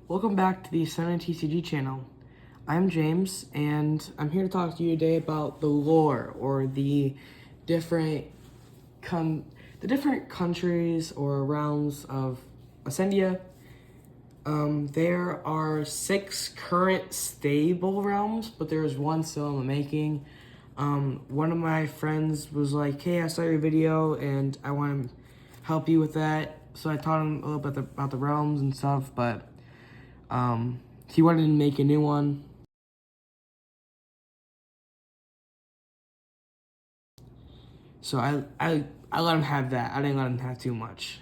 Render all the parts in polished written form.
Welcome back to the AscendiaTCG channel. I'm James, and I'm here to talk to you today about the lore, or the different countries or realms of Ascendia. There are 6 current stable realms, but there is one still in the making. One of my friends was like, "Hey, I saw your video, and I want to help you with that." So I taught him a little bit about the realms and stuff, but he wanted to make a new one. So I let him have that. I didn't let him have too much.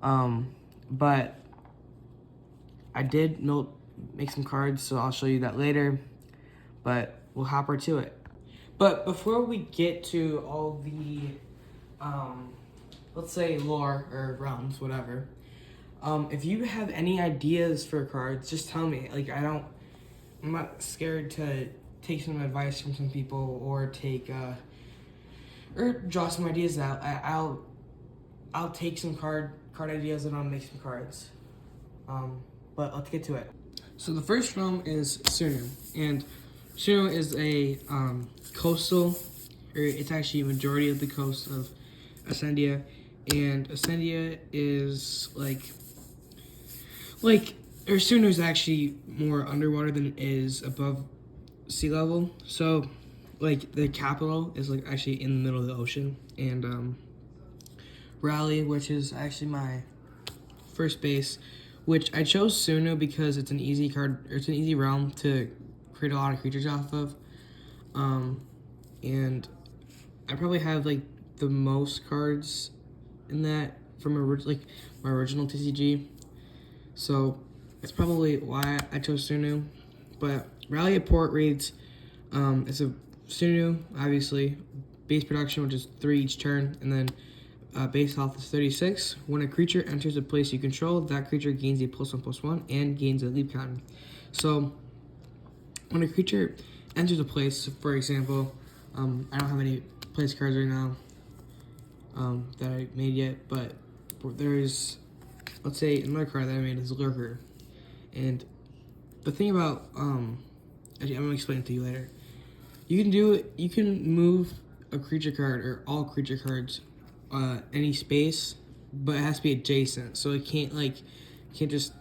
But I did make some cards, so I'll show you that later. But we'll hop right to it. But before we get to all the, let's say lore or realms, whatever. If you have any ideas for cards, just tell me. I'm not scared to take some advice from some people or or draw some ideas out. I'll take some card ideas and I'll make some cards. But let's get to it. So the first realm is Sunu, and Sunu is a coastal, or it's actually a majority of the coast of Ascendia, and Ascendia is or Sunu is actually more underwater than it is above sea level. So, the capital is actually in the middle of the ocean, and Raleigh, which is actually my first base, which I chose Sunu because it's an easy card, or it's an easy realm to create a lot of creatures off of, and I probably have the most cards in that from my original TCG. So that's probably why I chose Sunu. But Rally at Port reads, it's a Sunu, obviously, base production, which is 3 each turn, and then base health is 36. When a creature enters a place you control, that creature gains a +1/+1 and gains a leap counter. So when a creature enters a place, for example, I don't have any place cards right now that I made yet, but there's, let's say, another card that I made is Lurker. And the thing about, actually, I'm going to explain it to you later. You can move a creature card, or all creature cards, any space, but it has to be adjacent. So it can't just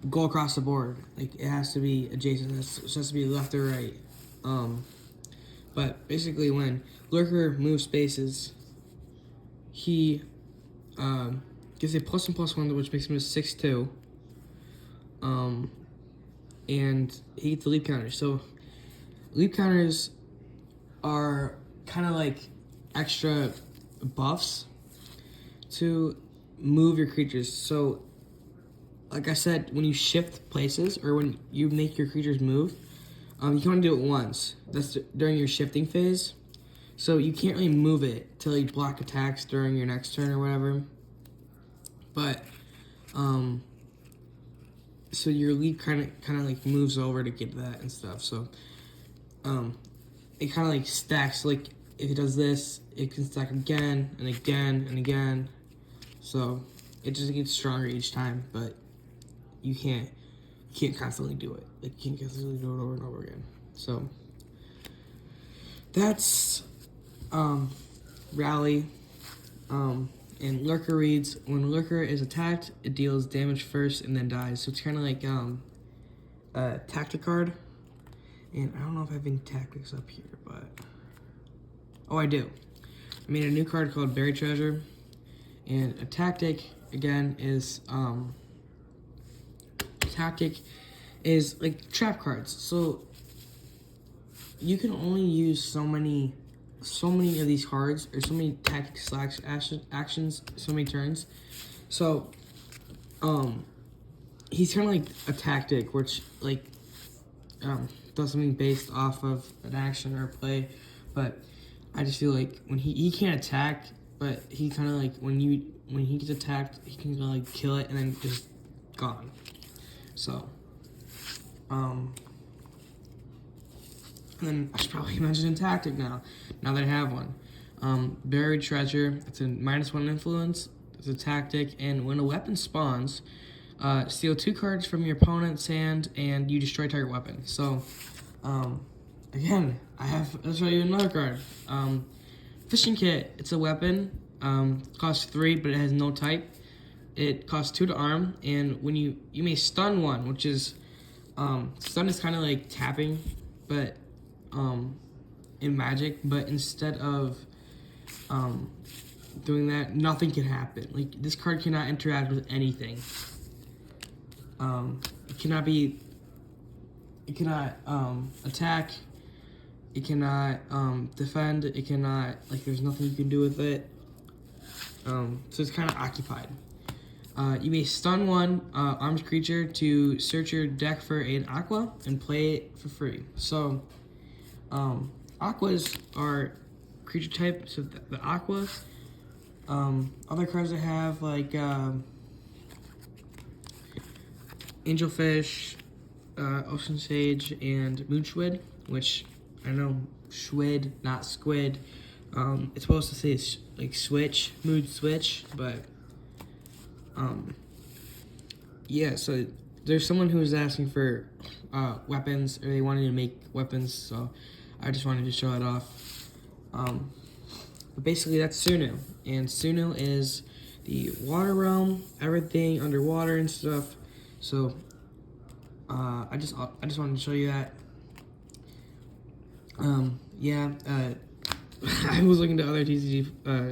go across the board. It has to be adjacent. It has to be left or right. But basically, when Lurker moves spaces, he gives a +1/+1, which makes him a 6/2. And he gets the leap counter. So leap counters are kind of like extra buffs to move your creatures. So, like I said, when you shift places or when you make your creatures move, you can only do it once. That's during your shifting phase. So you can't really move it to block attacks during your next turn or whatever. But so your leap kind of moves over to get that and stuff. So it kind of stacks. If it does this, it can stack again and again and again. So it just gets stronger each time, but you can't constantly do it. You can't constantly do it over and over again. So that's Rally. And Lurker reads, when Lurker is attacked, it deals damage first and then dies. So it's kind of like a tactic card. And I don't know if I have any tactics up here, but oh, I do. I made a new card called Buried Treasure, and a tactic again is trap cards. So you can only use so many of these cards, or so many tactics / actions, so many turns. So he's kind of like a tactic, which does something based off of an action or a play. But I just feel like when he can't attack, but he kind of when he gets attacked, he can kill it and then just gone. So and then I should probably mention a tactic now that I have one. Buried Treasure, it's a -1 influence, it's a tactic, and when a weapon spawns, steal 2 cards from your opponent's hand, and you destroy target weapon. So, again, I'll show you another card. Fishing Kit, it's a weapon, costs 3, but it has no type. It costs 2 to arm, and when you may stun one, which is, stun is kind of like tapping, but, in Magic, but instead of, doing that, nothing can happen. Like, this card cannot interact with anything. It cannot attack, it cannot, defend, it cannot, like, there's nothing you can do with it. So it's kind of occupied. You may stun one armed creature to search your deck for an Aqua and play it for free. So, Aquas are creature type, so the Aquas. Other cards I have, like Angelfish, Ocean Sage, and Moonshwid, which I know Schwid, not Squid. It's supposed to say like switch, mood switch, but yeah. So there's someone who was asking for weapons, or they wanted to make weapons, so I just wanted to show it off. But basically that's Sunu, and Sunu is the water realm, everything underwater and stuff. So I just wanted to show you that. I was looking to other TCG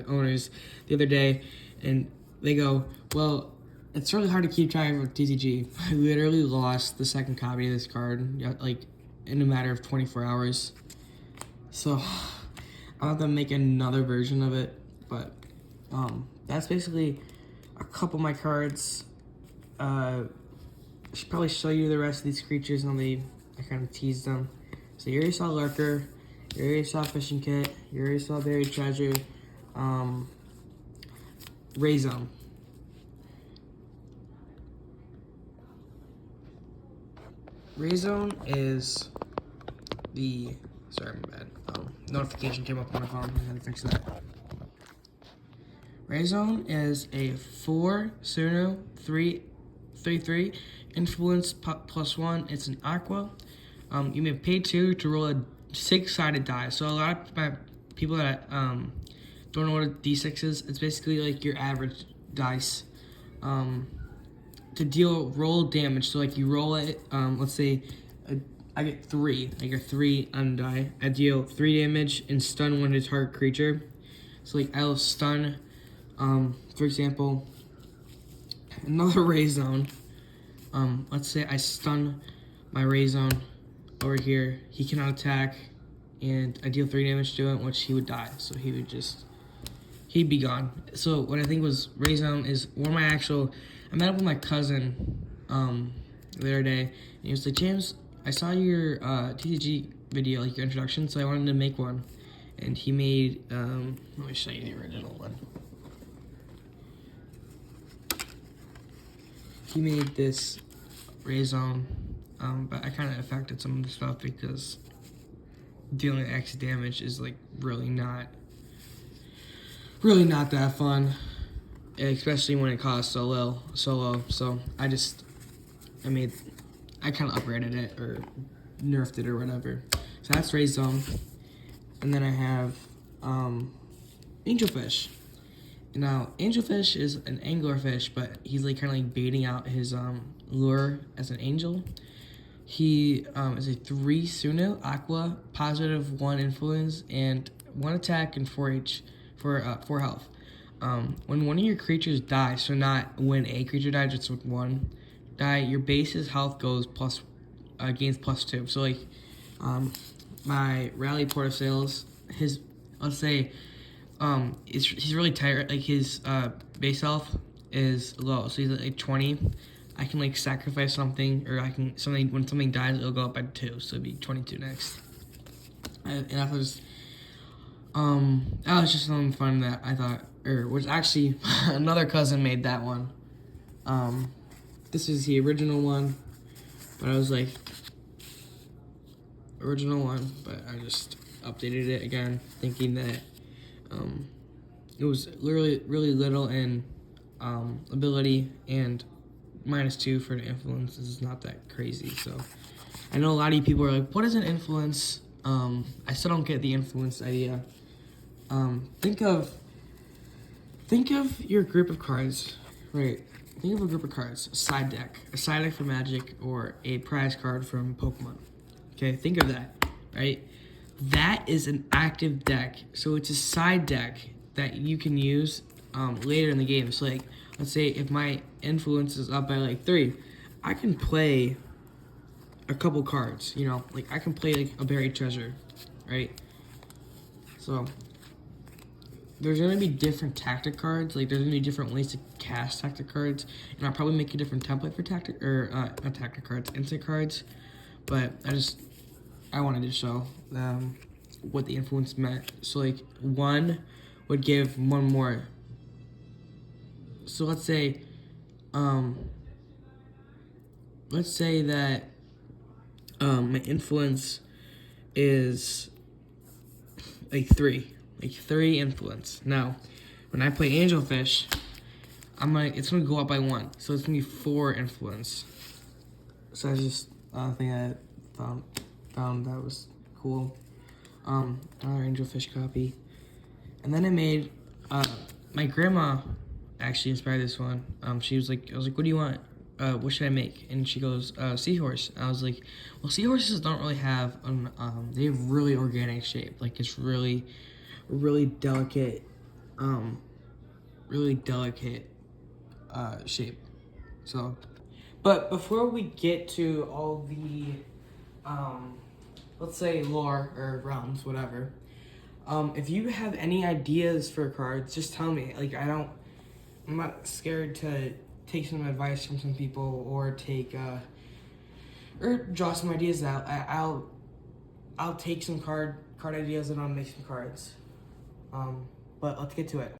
owners the other day, and they go, well, it's really hard to keep track of TCG. I literally lost the second copy of this card, like, in a matter of 24 hours. So, I'll have to make another version of it, but, that's basically a couple of my cards. I should probably show you the rest of these creatures, and I kind of teased them. So you already saw Lurker, you already saw Fishing Kit, you already saw Buried Treasure, Rayzone. Rayzone is the, sorry, my bad, notification came up on my phone, I had to fix that. Rayzone is a 4 Sunu, 3/3, influence +1, it's an Aqua. You may pay 2 to roll a 6-sided die. So a lot of my people that don't know what a D6 is, it's basically like your average dice. To roll damage, so like you roll it, let's say I get 3, I get 3 on die. I deal 3 damage and stun one to target creature. So like I'll stun, for example, another Rayzone. Let's say I stun my Rayzone over here. He cannot attack, and I deal 3 damage to him, which he would die. So he'd be gone. So what I think was Rayzone is one of my I met up with my cousin the other day, and he was like, James, I saw your TCG video, like your introduction, so I wanted to make one. And he made, let me show you the original one. He made this Rayzone, but I kind of affected some of the stuff because dealing X damage is like really not that fun, especially when it costs so low. So I kind of upgraded it or nerfed it or whatever. So that's Rayzone, and then I have Angelfish. Now, Angelfish is an anglerfish, but he's like kind of like baiting out his lure as an angel. He is a 3 Sunu, Aqua, +1 influence, and 1 attack and 4 health. When one of your creatures die, so not when a creature dies, just with one die, your base's health goes gains +2. So like my Rally Port of Sales, let's say he's really tired, like his base health is low, so he's at like 20. I can like sacrifice something, or when something dies, it'll go up by 2, so it'd be 22 next. And that was just something fun that I thought, or was actually another cousin made that one. This is the original one, but I was like, but I just updated it again, thinking that it was literally really little in ability and -2 for the influence is not that crazy. So I know a lot of you people are like, what is an influence? I still don't get the influence idea. Think of your group of cards, right? Think of a group of cards, a side deck for Magic, or a prize card from Pokemon. Okay, think of that, right? That is an active deck, so it's a side deck that you can use later in the game. So like, let's say if my influence is up by like 3, I can play a couple cards, you know, like I can play like a buried treasure, right? So there's gonna be different tactic cards, like there's gonna be different ways to cast tactic cards, and I'll probably make a different template for tactic, or not tactic cards, instant cards, but I wanted to show what the influence meant. So like 1 would give 1 more. So let's say that my influence is like 3 influence. Now, when I play Angelfish, it's gonna go up by 1, so it's gonna be 4 influence. So that's just a thing I found that was cool. Another Angelfish copy, and then I made my grandma actually inspired this one. She was like, I was like, what do you want? What should I make? And she goes, seahorse. I was like, well, seahorses don't really have they have really organic shape. Like it's really delicate, shape. So, but before we get to all the, let's say lore or realms, whatever, if you have any ideas for cards, just tell me. Like I'm not scared to take some advice from some people or take, or draw some ideas out. I'll take some card ideas and I'll make some cards. But let's get to it.